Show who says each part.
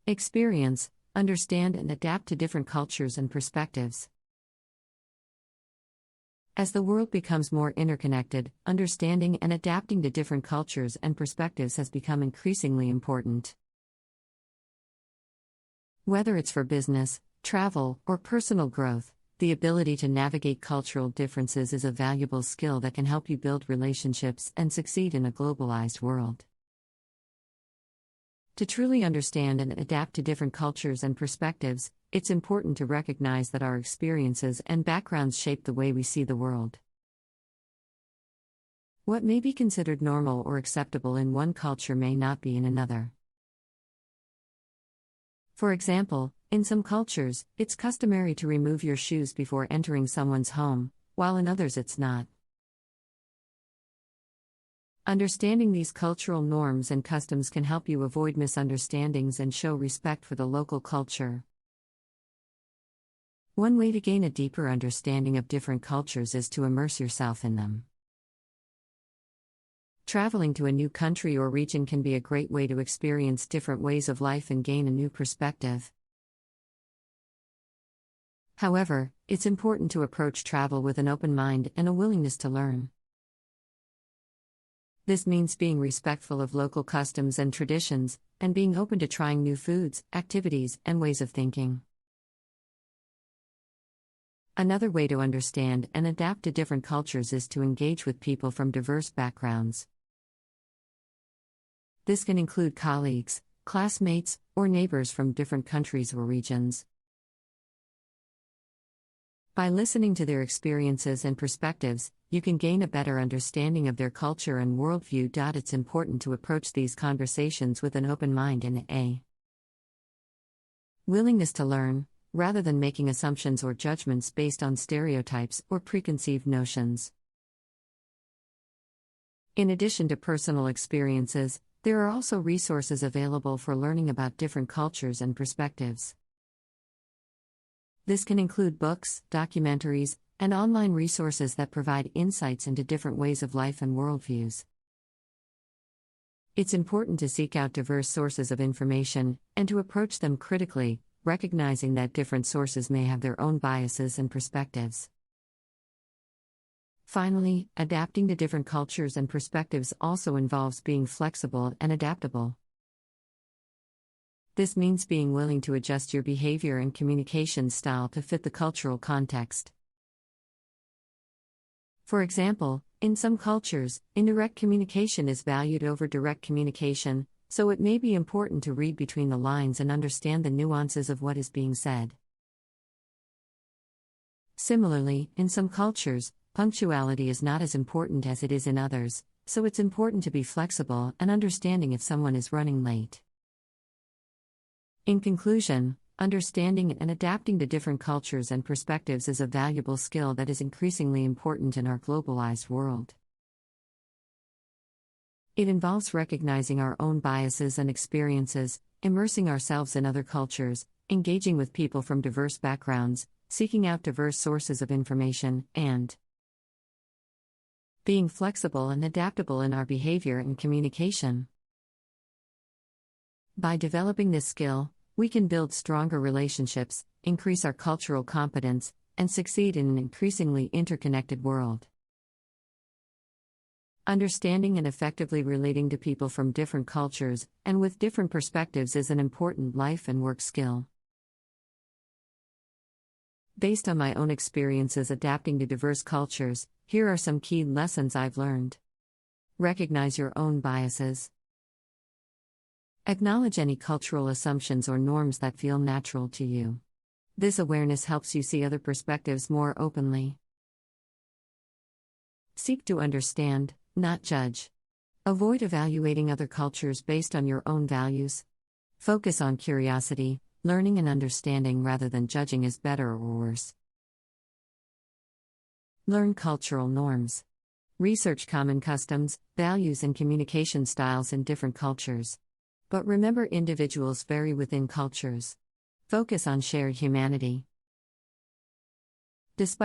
Speaker 1: Experience, understand and adapt to different cultures and perspectives. As the world becomes more interconnected, understanding and adapting to different cultures and perspectives has become increasingly important. Whether it's for business, travel, or personal growth, the ability to navigate cultural differences is a valuable skill that can help you build relationships and succeed in a globalized world. To truly understand and adapt to different cultures and perspectives, it's important to recognize that our experiences and backgrounds shape the way we see the world. What may be considered normal or acceptable in one culture may not be in another. For example, in some cultures, it's customary to remove your shoes before entering someone's home, while in others it's not. Understanding these cultural norms and customs can help you avoid misunderstandings and show respect for the local culture. One way to gain a deeper understanding of different cultures is to immerse yourself in them. Traveling to a new country or region can be a great way to experience different ways of life and gain a new perspective. However, it's important to approach travel with an open mind and a willingness to learn. This means being respectful of local customs and traditions, and being open to trying new foods, activities, and ways of thinking. Another way to understand and adapt to different cultures is to engage with people from diverse backgrounds. This can include colleagues, classmates, or neighbors from different countries or regions. By listening to their experiences and perspectives, you can gain a better understanding of their culture and worldview. It's important to approach these conversations with an open mind and a willingness to learn, rather than making assumptions or judgments based on stereotypes or preconceived notions. In addition to personal experiences, there are also resources available for learning about different cultures and perspectives. This can include books, documentaries, and online resources that provide insights into different ways of life and worldviews. It's important to seek out diverse sources of information, and to approach them critically, recognizing that different sources may have their own biases and perspectives. Finally, adapting to different cultures and perspectives also involves being flexible and adaptable. This means being willing to adjust your behavior and communication style to fit the cultural context. For example, in some cultures, indirect communication is valued over direct communication, so it may be important to read between the lines and understand the nuances of what is being said. Similarly, in some cultures, punctuality is not as important as it is in others, so it's important to be flexible and understanding if someone is running late. In conclusion, understanding and adapting to different cultures and perspectives is a valuable skill that is increasingly important in our globalized world. It involves recognizing our own biases and experiences, immersing ourselves in other cultures, engaging with people from diverse backgrounds, seeking out diverse sources of information, and being flexible and adaptable in our behavior and communication. By developing this skill, we can build stronger relationships, increase our cultural competence, and succeed in an increasingly interconnected world. Understanding and effectively relating to people from different cultures and with different perspectives is an important life and work skill. Based on my own experiences adapting to diverse cultures, here are some key lessons I've learned. Recognize your own biases. Acknowledge any cultural assumptions or norms that feel natural to you. This awareness helps you see other perspectives more openly. Seek to understand, not judge. Avoid evaluating other cultures based on your own values. Focus on curiosity, learning and understanding rather than judging as better or worse. Learn cultural norms. Research common customs, values and communication styles in different cultures. But remember, individuals vary within cultures. Focus on shared humanity. Despite